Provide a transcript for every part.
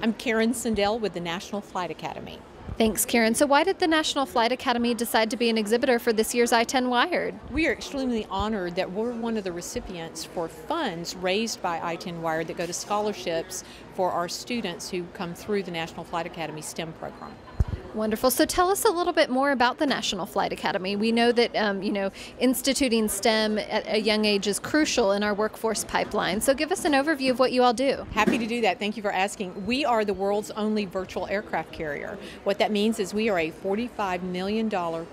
I'm Karen Sindell with the National Flight Academy. Thanks, Karen. So why did the National Flight Academy decide to be an exhibitor for this year's ITEN Wired? We are extremely honored that we're one of the recipients for funds raised by ITEN Wired that go to scholarships for our students who come through the National Flight Academy STEM program. Wonderful. So tell us a little bit more about the National Flight Academy. We know that, instituting STEM at a young age is crucial in our workforce pipeline. So give us an overview of what you all do. Happy to do that. Thank you for asking. We are the world's only virtual aircraft carrier. What that means is we are a $45 million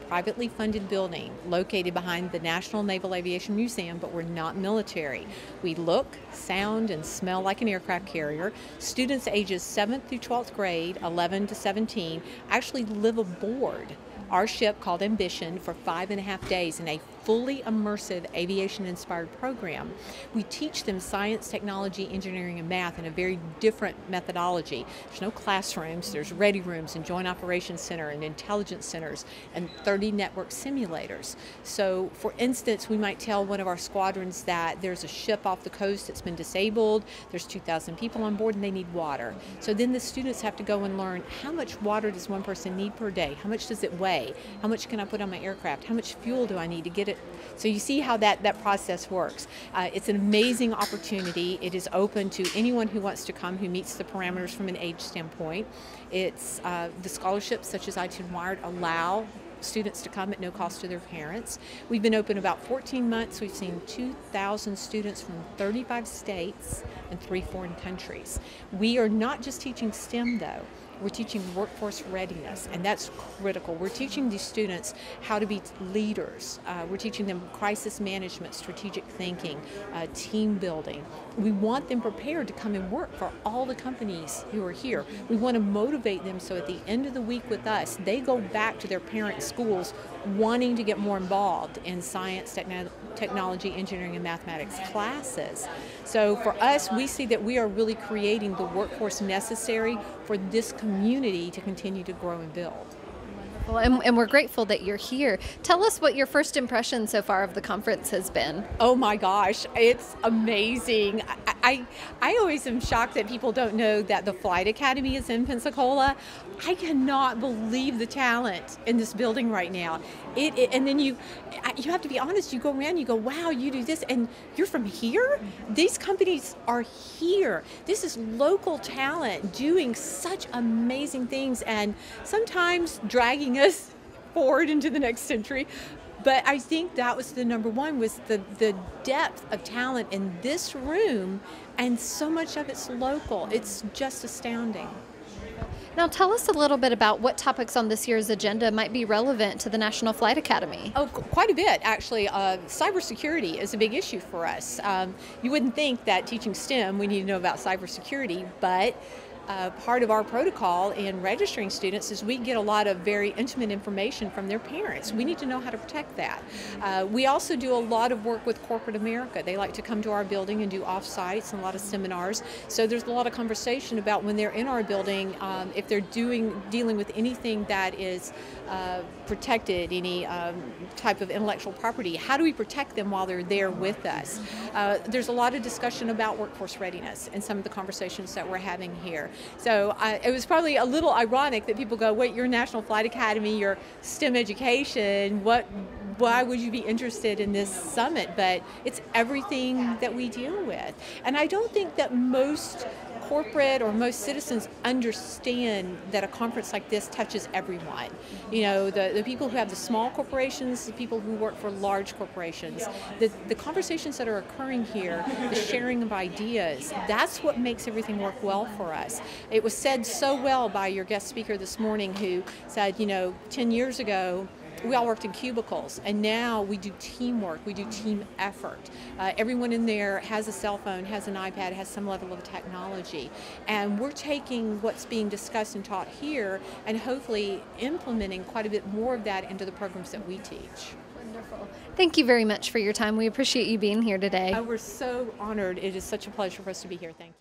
privately funded building located behind the National Naval Aviation Museum, but we're not military. We look, sound, and smell like an aircraft carrier. Students ages 7th through 12th grade, 11 to 17, actually live aboard our ship called Ambition for 5.5 days in a fully immersive aviation-inspired program. We teach them science, technology, engineering, and math in a very different methodology. There's no classrooms, there's ready rooms and joint operations center and intelligence centers and 30 network simulators. So for instance, we might tell one of our squadrons that there's a ship off the coast that's been disabled, there's 2,000 people on board and they need water. So then the students have to go and learn how much water does one person need per day, how much does it weigh, how much can I put on my aircraft, how much fuel do I need to get it. So you see how that process works. It's an amazing opportunity. It is open to anyone who wants to come who meets the parameters from an age standpoint. It's the scholarships such as ITEN Wired allow students to come at no cost to their parents. We've been open about 14 months. We've seen 2,000 students from 35 states and 3 foreign countries. We are not just teaching STEM though. We're teaching workforce readiness, and that's critical. We're teaching these students how to be leaders. We're teaching them crisis management, strategic thinking, team building. We want them prepared to come and work for all the companies who are here. We want to motivate them so at the end of the week with us, they go back to their parent schools wanting to get more involved in science, technology, engineering, and mathematics classes. So for us, we see that we are really creating the workforce necessary for this community to continue to grow and build. Well, and we're grateful that you're here. Tell us what your first impression so far of the conference has been. Oh my gosh, it's amazing. I always am shocked that people don't know that the Flight Academy is in Pensacola. I cannot believe the talent in this building right now. And then you have to be honest, you go around, you go, wow, you do this, and you're from here? These companies are here. This is local talent doing such amazing things and sometimes dragging us forward into the next century. But I think that was the number one, was the depth of talent in this room, and so much of it's local. It's just astounding. Now tell us a little bit about what topics on this year's agenda might be relevant to the National Flight Academy. Oh, quite a bit, actually. Cybersecurity is a big issue for us. You wouldn't think that teaching STEM we need to know about cybersecurity, but part of our protocol in registering students is we get a lot of very intimate information from their parents. We need to know how to protect that. We also do a lot of work with corporate America. They like to come to our building and do off-sites and a lot of seminars. So there's a lot of conversation about when they're in our building, if they're dealing with anything that is protected, any type of intellectual property, how do we protect them while they're there with us? There's a lot of discussion about workforce readiness in some of the conversations that we're having here. So it was probably a little ironic that people go, wait, you're National Flight Academy, you're STEM education, why would you be interested in this summit? But it's everything that we deal with. And I don't think that most corporate or most citizens understand that a conference like this touches everyone. You know, the people who have the small corporations, the people who work for large corporations, the conversations that are occurring here, the sharing of ideas, that's what makes everything work well for us. It was said so well by your guest speaker this morning who said, 10 years ago, we all worked in cubicles, and now we do teamwork, we do team effort. Everyone in there has a cell phone, has an iPad, has some level of technology, and we're taking what's being discussed and taught here and hopefully implementing quite a bit more of that into the programs that we teach. Wonderful. Thank you very much for your time. We appreciate you being here today. We're so honored. It is such a pleasure for us to be here. Thank you.